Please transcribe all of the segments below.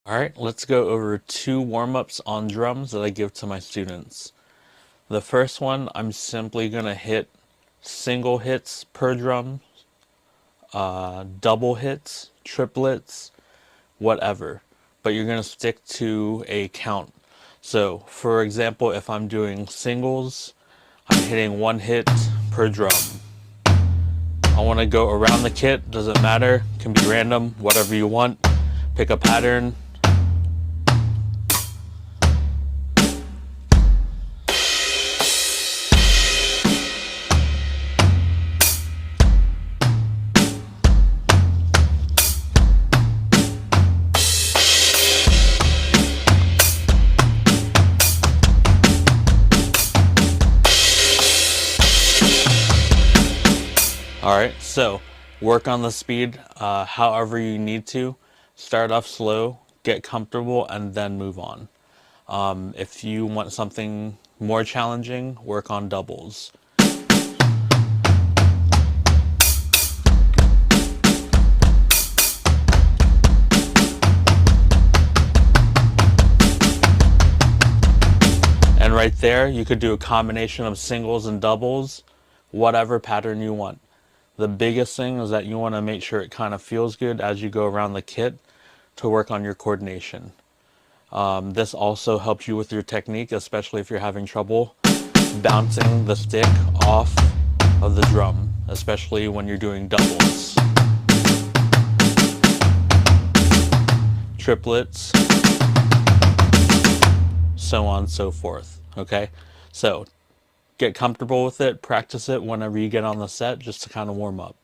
Alright, let's go over 2 warm-ups on drums that I give to my students. The first one, I'm simply going to hit single hits per drum, double hits, triplets, whatever. But you're going to stick to a count. So, for example, if I'm doing singles, I'm hitting 1 hit per drum. I want to go around the kit, doesn't matter, can be random, whatever you want. Pick a pattern. Alright, so work on the speed however you need to. Start off slow, get comfortable, and then move on. If you want something more challenging, work on doubles. And right there, you could do a combination of singles and doubles, whatever pattern you want. The biggest thing is that you want to make sure it kind of feels good as you go around the kit to work on your coordination. This also helps you with your technique, especially if you're having trouble bouncing the stick off of the drum, especially when you're doing doubles, triplets, so on and so forth. Okay, so get comfortable with it, practice it whenever you get on the set, just to kind of warm up.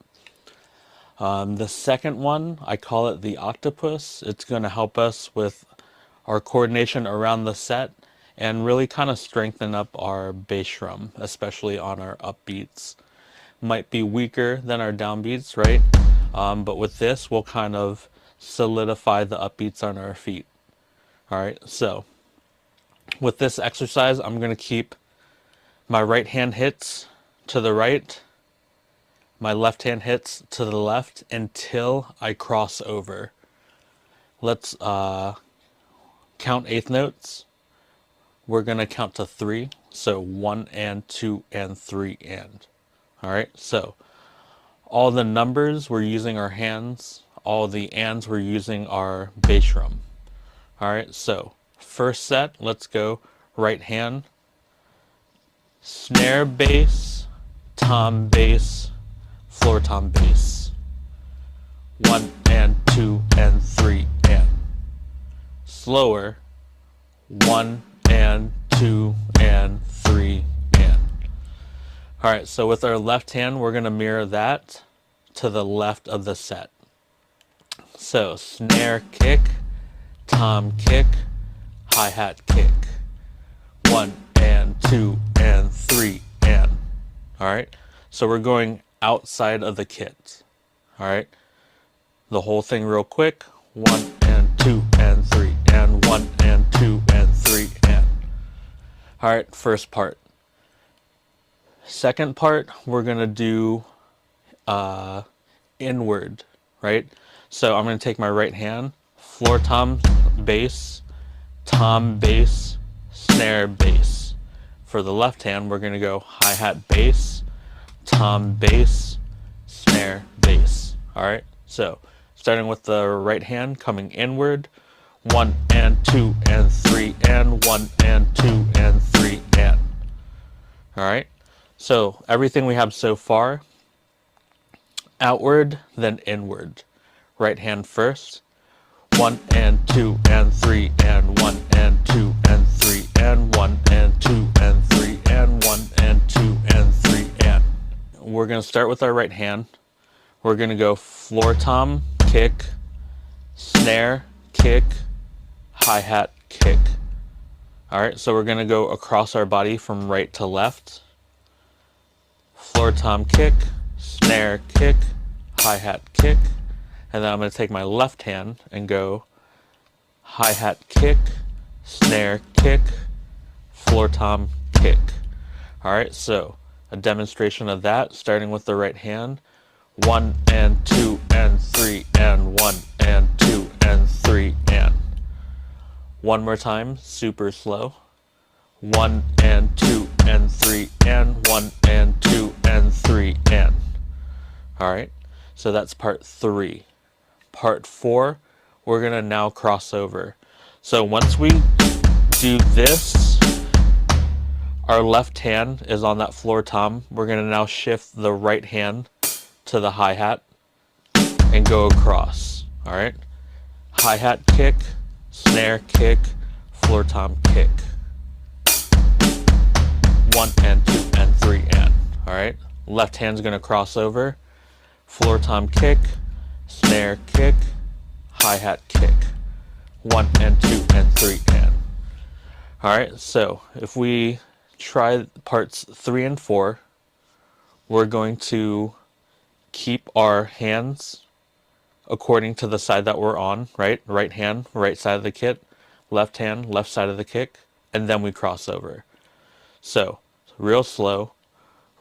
The second one, I call it the octopus. It's going to help us with our coordination around the set and really kind of strengthen up our bass drum, especially on our upbeats. Might be weaker than our downbeats, right? But with this, we'll kind of solidify the upbeats on our feet. Alright, so with this exercise, I'm going to keep my right hand hits to the right, my left hand hits to the left until I cross over. Let's count eighth notes. We're going to count to 3. So 1 and 2 and 3 and. Alright, so all the numbers we're using our hands, all the ands we're using our bass drum. Alright, so first set, let's go right hand, snare bass, tom bass, floor tom bass. 1 and 2 and 3 and. Slower. 1 and 2 and 3 and. Alright, so with our left hand, we're going to mirror that to the left of the set. So snare kick, tom kick, hi-hat kick. 1 and 2 and 3 and. Alright, so we're going outside of the kit. Alright, the whole thing real quick. 1 and 2 and 3 and 1 and 2 and 3 and. Alright, first part. Second part, we're going to do inward, right? So I'm going to take my right hand, floor tom bass, snare bass. For the left hand, we're going to go hi-hat bass, tom bass, snare bass. Alright, so starting with the right hand, coming inward, 1 and 2 and 3 and 1 and 2 and 3 and. Alright, so everything we have so far, outward, then inward. Right hand first, 1 and 2 and 3 and 1 and 2 and 3 and 1 and 2 and 3 and 1 and 2 and 3 and. We're going to start with our right hand. We're going to go floor tom, kick, snare, kick, hi-hat, kick. Alright, so we're going to go across our body from right to left. Floor tom, kick, snare, kick, hi-hat, kick. And then I'm going to take my left hand and go hi-hat, kick, snare, kick, floor tom, kick. Alright, so a demonstration of that, starting with the right hand. 1 and 2 and 3 and 1 and 2 and 3 and. One more time, super slow. 1 and 2 and 3 and 1 and 2 and 3 and. Alright, so that's part 3. Part 4, we're going to now cross over. So once we do this, our left hand is on that floor tom. We're going to now shift the right hand to the hi-hat and go across. Alright, hi-hat kick, snare kick, floor tom kick. 1 and 2 and 3 and. Alright, left hand's going to cross over, floor tom kick, snare kick, hi-hat kick. 1 and 2 and 3 and. Alright, so if we try parts 3 and 4, we're going to keep our hands according to the side that we're on, right? Right hand, right side of the kit, left hand, left side of the kick, and then we cross over. So, real slow,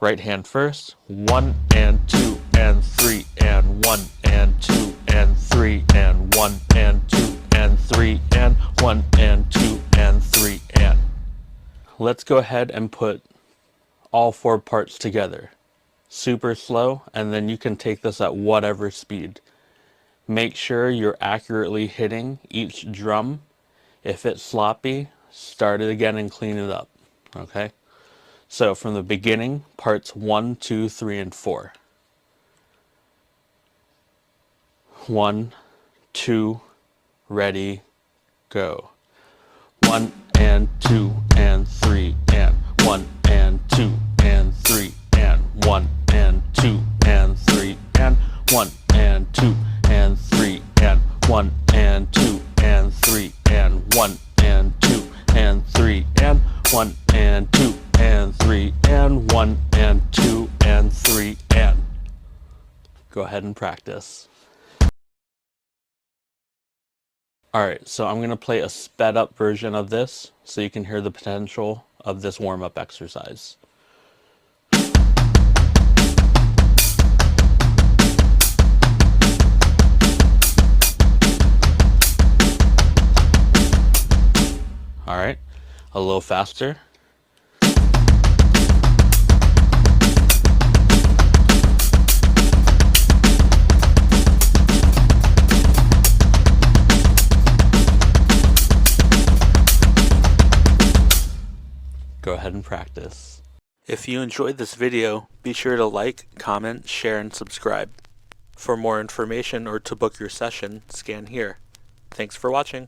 right hand first, 1 and 2 and 3 and 1 and 2 and 3 and 1 and 2 and 3 and 1 and 2 and 3 and. Let's go ahead and put all 4 parts together. Super slow, and then you can take this at whatever speed. Make sure you're accurately hitting each drum. If it's sloppy, start it again and clean it up. Okay? So from the beginning, parts 1, 2, 3, and 4. 1, 2, ready, go. 1 and 2 and 3 and 1 and 2 and 3 and 1 and 2 and 3 and 1 and 2 and 3 and 1 and 2 and 3 and 1 and 2 and 3 and 1 and 2 and 3 and 1 and 2 and 3 and. Go ahead and practice. Alright, so I'm going to play a sped up version of this so you can hear the potential of this warm-up exercise. Alright, a little faster. Go ahead and practice. If you enjoyed this video, be sure to like, comment, share, and subscribe. For more information or to book your session, scan here. Thanks for watching.